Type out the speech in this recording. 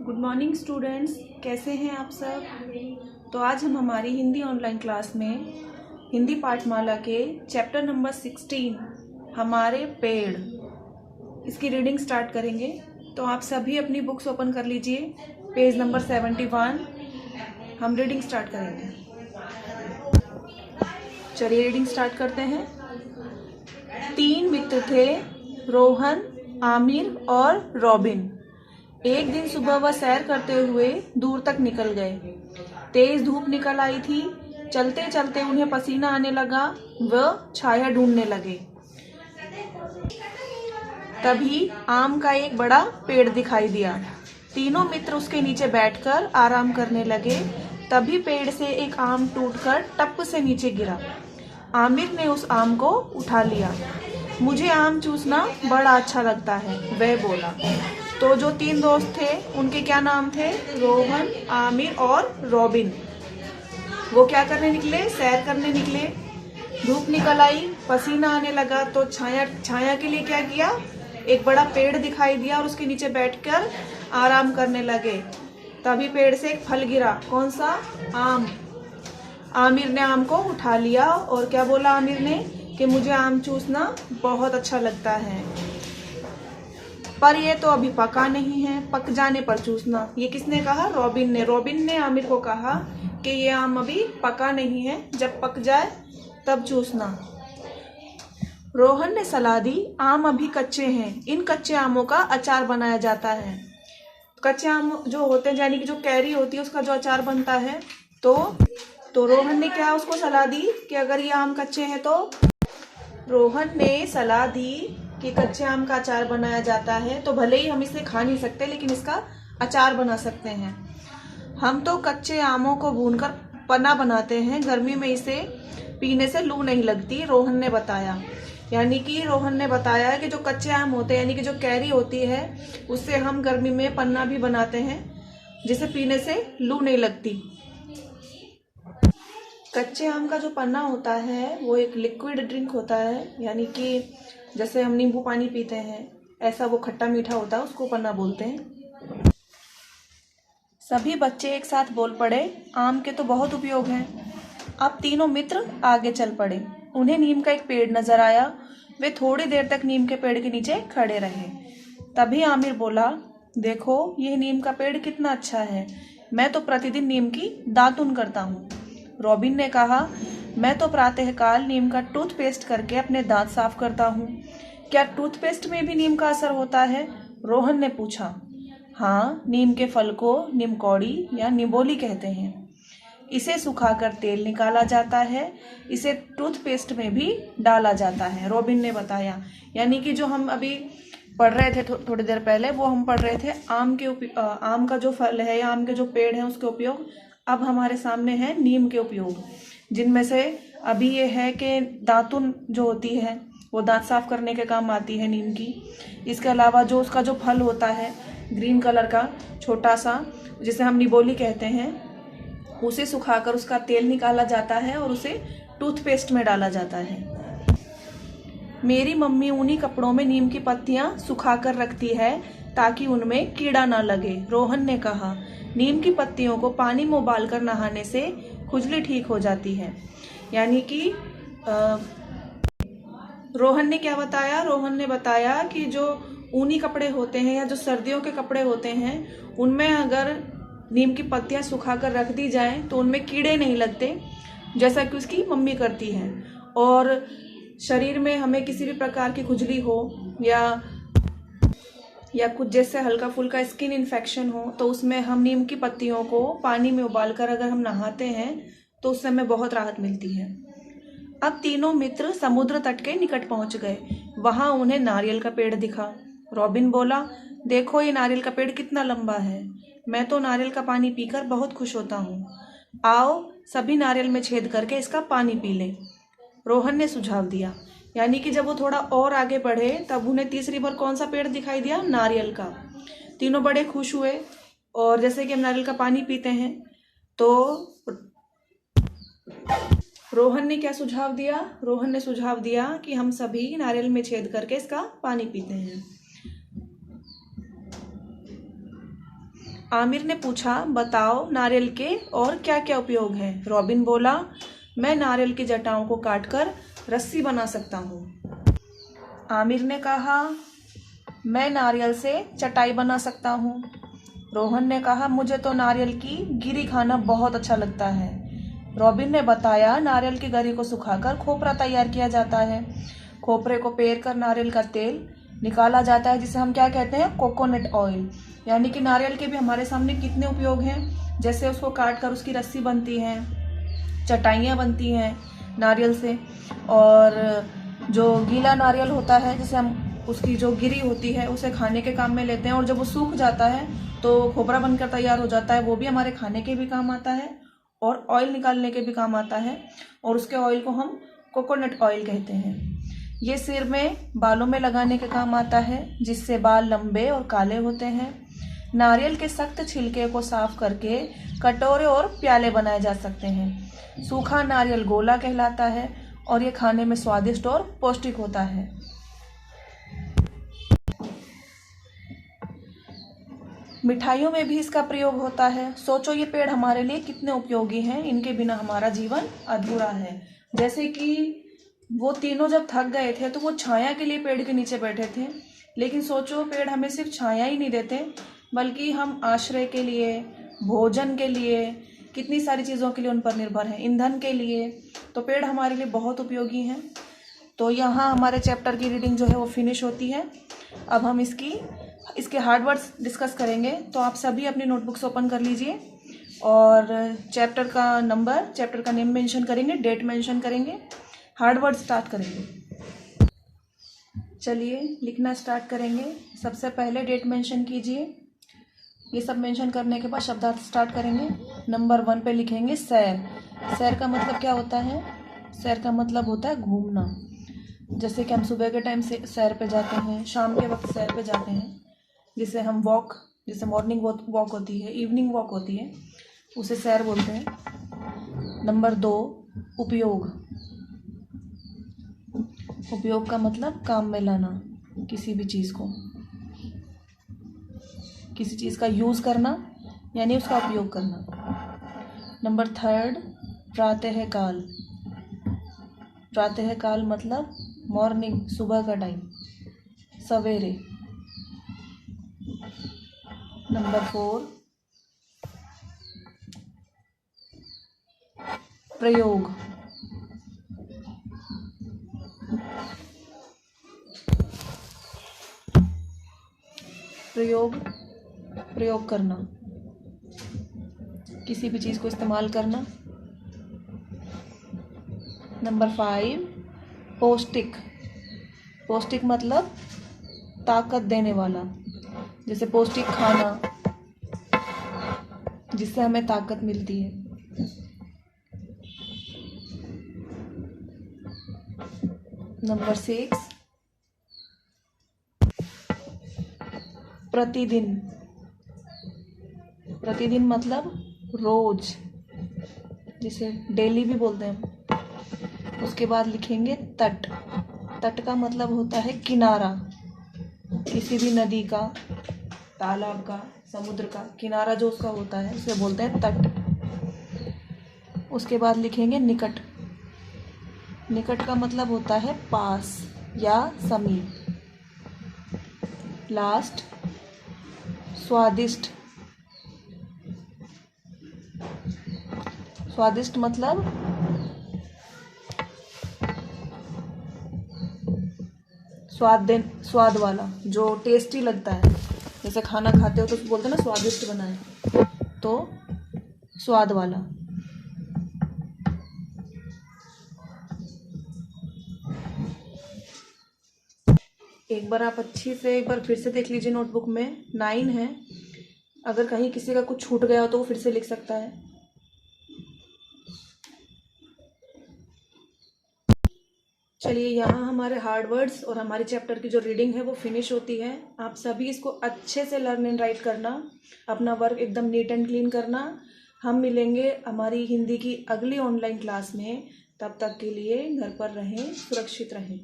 Good morning students, कैसे हैं आप सब। तो आज हम हमारी हिंदी ऑनलाइन क्लास में हिंदी पाठमाला के चैप्टर नंबर 16 हमारे पेड़, इसकी रीडिंग स्टार्ट करेंगे। तो आप सभी अपनी बुक्स ओपन कर लीजिए, पेज नंबर 71 हम रीडिंग स्टार्ट करेंगे। चलिए रीडिंग स्टार्ट करते हैं। 3 मित्र थे, रोहन, आमिर और रॉबिन। एक दिन सुबह वह सैर करते हुए दूर तक निकल गए। तेज धूप निकल आई थी। चलते चलते उन्हें पसीना आने लगा। वह छाया ढूंढने लगे। तभी आम का एक बड़ा पेड़ दिखाई दिया। तीनों मित्र उसके नीचे बैठकर आराम करने लगे। तभी पेड़ से एक आम टूटकर टप से नीचे गिरा। आमिर ने उस आम को उठा लिया। मुझे आम चूसना बड़ा अच्छा लगता है, वह बोला। तो जो 3 दोस्त थे उनके क्या नाम थे? रोहन, आमिर और रॉबिन। वो क्या करने निकले? सैर करने निकले। धूप निकल आई, पसीना आने लगा, तो छाया के लिए क्या किया? एक बड़ा पेड़ दिखाई दिया और उसके नीचे बैठकर आराम करने लगे। तभी पेड़ से एक फल गिरा। कौन सा? आम। आमिर ने आम को उठा लिया और क्या बोला आमिर ने? कि मुझे आम चूसना बहुत अच्छा लगता है, पर ये तो अभी पका नहीं है, पक जाने पर चूसना। ये किसने कहा? रॉबिन ने। रॉबिन ने आमिर को कहा कि ये आम अभी पका नहीं है, जब पक जाए तब चूसना। रोहन ने सलाह दी, आम अभी कच्चे हैं, इन कच्चे आमों का अचार बनाया जाता है। कच्चे आम जो होते हैं, यानी कि जो कैरी होती है, उसका जो अचार बनता है। तो रोहन ने क्या उसको सलाह दी कि अगर ये आम कच्चे हैं तो रोहन ने सलाह दी कि कच्चे आम का अचार बनाया जाता है, तो भले ही हम इसे खा नहीं सकते लेकिन इसका अचार बना सकते हैं। हम तो कच्चे आमों को भूनकर पन्ना बनाते हैं, गर्मी में इसे पीने से लू नहीं लगती, रोहन ने बताया। यानी कि रोहन ने बताया कि जो कच्चे आम होते हैं, यानी कि जो कैरी होती है, उससे हम गर्मी में पन्ना भी बनाते हैं, जिसे पीने से लू नहीं लगती। कच्चे आम का जो पन्ना होता है वो एक लिक्विड ड्रिंक होता है, यानी कि जैसे हम नींबू पानी पीते हैं, ऐसा वो खट्टा मीठा होता है, उसको पन्ना बोलते हैं। सभी बच्चे एक साथ बोल पड़े, आम के तो बहुत उपयोग हैं। अब तीनों मित्र आगे चल पड़े। उन्हें नीम का एक पेड़ नजर आया। वे थोड़ी देर तक नीम के पेड़ के नीचे खड़े रहे। तभी आमिर बोला, देखो ये नीम का पेड़ कितना अच्छा है, मैं तो प्रतिदिन नीम की दातुन करता हूँ। रॉबिन ने कहा, मैं तो प्रातःकाल नीम का टूथपेस्ट करके अपने दांत साफ करता हूँ। क्या टूथपेस्ट में भी नीम का असर होता है? रोहन ने पूछा। हाँ, नीम के फल को नीमकौड़ी या निबोली कहते हैं। इसे सुखाकर तेल निकाला जाता है, इसे टूथपेस्ट में भी डाला जाता है, रॉबिन ने बताया। यानी कि जो हम अभी पढ़ रहे थे थोड़ी देर पहले, वो हम पढ़ रहे थे आम का जो फल है या आम के जो पेड़ हैं उसके उपयोग। अब हमारे सामने है नीम के उपयोग, जिनमें से अभी ये है कि दातुन जो होती है वो दांत साफ करने के काम आती है नीम की। इसके अलावा जो उसका जो फल होता है ग्रीन कलर का छोटा सा, जिसे हम निबोली कहते हैं, उसे सुखाकर उसका तेल निकाला जाता है और उसे टूथपेस्ट में डाला जाता है। मेरी मम्मी उन्हीं कपड़ों में नीम की पत्तियां सुखाकर रखती है ताकि उनमें कीड़ा ना लगे, रोहन ने कहा। नीम की पत्तियों को पानी में उबालकर नहाने से खुजली ठीक हो जाती है। यानी कि रोहन ने क्या बताया? रोहन ने बताया कि जो ऊनी कपड़े होते हैं या जो सर्दियों के कपड़े होते हैं, उनमें अगर नीम की पत्तियां सुखाकर रख दी जाएं तो उनमें कीड़े नहीं लगते, जैसा कि उसकी मम्मी करती हैं। और शरीर में हमें किसी भी प्रकार की खुजली हो या कुछ जैसे हल्का फुल्का स्किन इन्फेक्शन हो, तो उसमें हम नीम की पत्तियों को पानी में उबालकर अगर हम नहाते हैं तो उससे हमें बहुत राहत मिलती है। अब तीनों मित्र समुद्र तट के निकट पहुंच गए। वहां उन्हें नारियल का पेड़ दिखा। रॉबिन बोला, देखो ये नारियल का पेड़ कितना लंबा है, मैं तो नारियल का पानी पीकर बहुत खुश होता हूँ। आओ सभी नारियल में छेद करके इसका पानी पी लें, रोहन ने सुझाव दिया। यानी कि जब वो थोड़ा और आगे बढ़े तब उन्हें तीसरी बार कौन सा पेड़ दिखाई दिया? नारियल का। तीनों बड़े खुश हुए, और जैसे कि हम नारियल का पानी पीते हैं, तो रोहन ने क्या सुझाव दिया? रोहन ने सुझाव दिया कि हम सभी नारियल में छेद करके इसका पानी पीते हैं। आमिर ने पूछा, बताओ नारियल के और क्या क्या उपयोग हैं। रॉबिन बोला, मैं नारियल की जटाओं को काटकर रस्सी बना सकता हूँ। आमिर ने कहा, मैं नारियल से चटाई बना सकता हूँ। रोहन ने कहा, मुझे तो नारियल की गिरी खाना बहुत अच्छा लगता है। रॉबिन ने बताया, नारियल की गरी को सुखाकर खोपरा तैयार किया जाता है। खोपरे को पेर कर नारियल का तेल निकाला जाता है, जिसे हम क्या कहते हैं, कोकोनट ऑयल। यानी कि नारियल के भी हमारे सामने कितने उपयोग हैं। जैसे उसको काट कर उसकी रस्सी बनती है, चटाइयाँ बनती हैं नारियल से, और जो गीला नारियल होता है, जैसे हम उसकी जो गिरी होती है उसे खाने के काम में लेते हैं, और जब वो सूख जाता है तो खोपरा बनकर तैयार हो जाता है, वो भी हमारे खाने के भी काम आता है और ऑयल निकालने के भी काम आता है, और उसके ऑयल को हम कोकोनट ऑयल कहते हैं। ये सिर में, बालों में लगाने के काम आता है, जिससे बाल लंबे और काले होते हैं। नारियल के सख्त छिलके को साफ करके कटोरे और प्याले बनाए जा सकते हैं। सूखा नारियल गोला कहलाता है और ये खाने में स्वादिष्ट और पौष्टिक होता है। मिठाइयों में भी इसका प्रयोग होता है। सोचो, ये पेड़ हमारे लिए कितने उपयोगी हैं, इनके बिना हमारा जीवन अधूरा है। जैसे कि वो तीनों जब थक गए थे तो वो छाया के लिए पेड़ के नीचे बैठे थे, लेकिन सोचो, पेड़ हमें सिर्फ छाया ही नहीं देते, बल्कि हम आश्रय के लिए, भोजन के लिए, कितनी सारी चीज़ों के लिए उन पर निर्भर हैं, ईंधन के लिए। तो पेड़ हमारे लिए बहुत उपयोगी हैं। तो यहाँ हमारे चैप्टर की रीडिंग जो है वो फिनिश होती है। अब हम इसके हार्ड वर्ड्स डिस्कस करेंगे। तो आप सभी अपनी नोटबुक्स ओपन कर लीजिए और चैप्टर का नेम मेंशन करेंगे, डेट मेंशन करेंगे, हार्ड वर्ड स्टार्ट करेंगे। चलिए लिखना स्टार्ट करेंगे। सबसे पहले डेट मेंशन कीजिए। ये सब मेंशन करने के बाद शब्दार्थ स्टार्ट करेंगे। नंबर 1 पे लिखेंगे सैर। सैर का मतलब क्या होता है? सैर का मतलब होता है घूमना। जैसे कि हम सुबह के टाइम से सैर पे जाते हैं, शाम के वक्त सैर पे जाते हैं, जिसे हम वॉक, जैसे मॉर्निंग वॉक होती है, इवनिंग वॉक होती है, उसे सैर बोलते हैं। नंबर 2 उपयोग। उपयोग का मतलब काम में लाना, किसी भी चीज़ को, किसी चीज़ का यूज़ करना यानी उसका उपयोग करना। नंबर 3 प्रातःकाल। प्रातःकाल मतलब मॉर्निंग, सुबह का टाइम, सवेरे। नंबर 4 प्रयोग। प्रयोग करना, किसी भी चीज़ को इस्तेमाल करना। नंबर 5 पौष्टिक। पौष्टिक मतलब ताकत देने वाला, जैसे पौष्टिक खाना, जिससे हमें ताकत मिलती है। नंबर 6 प्रतिदिन। प्रतिदिन मतलब रोज, जिसे डेली भी बोलते हैं। उसके बाद लिखेंगे तट। तट का मतलब होता है किनारा, किसी भी नदी का, तालाब का, समुद्र का किनारा जो उसका होता है उसे बोलते हैं तट। उसके बाद लिखेंगे निकट। निकट का मतलब होता है पास या समीप। लास्ट स्वादिष्ट। स्वादिष्ट मतलब स्वाद वाला, जो टेस्टी लगता है। जैसे खाना खाते हो तो बोलते हैं ना स्वादिष्ट बना है, तो स्वाद वाला। एक बार आप अच्छी से एक बार फिर से देख लीजिए। नोटबुक में 9 है। अगर कहीं किसी का कुछ छूट गया हो तो वो फिर से लिख सकता है। चलिए, यहाँ हमारे हार्ड वर्ड्स और हमारे चैप्टर की जो रीडिंग है वो फिनिश होती है। आप सभी इसको अच्छे से लर्न एंड राइट करना, अपना वर्क एकदम नीट एंड क्लीन करना। हम मिलेंगे हमारी हिंदी की अगली ऑनलाइन क्लास में। तब तक के लिए घर पर रहें, सुरक्षित रहें।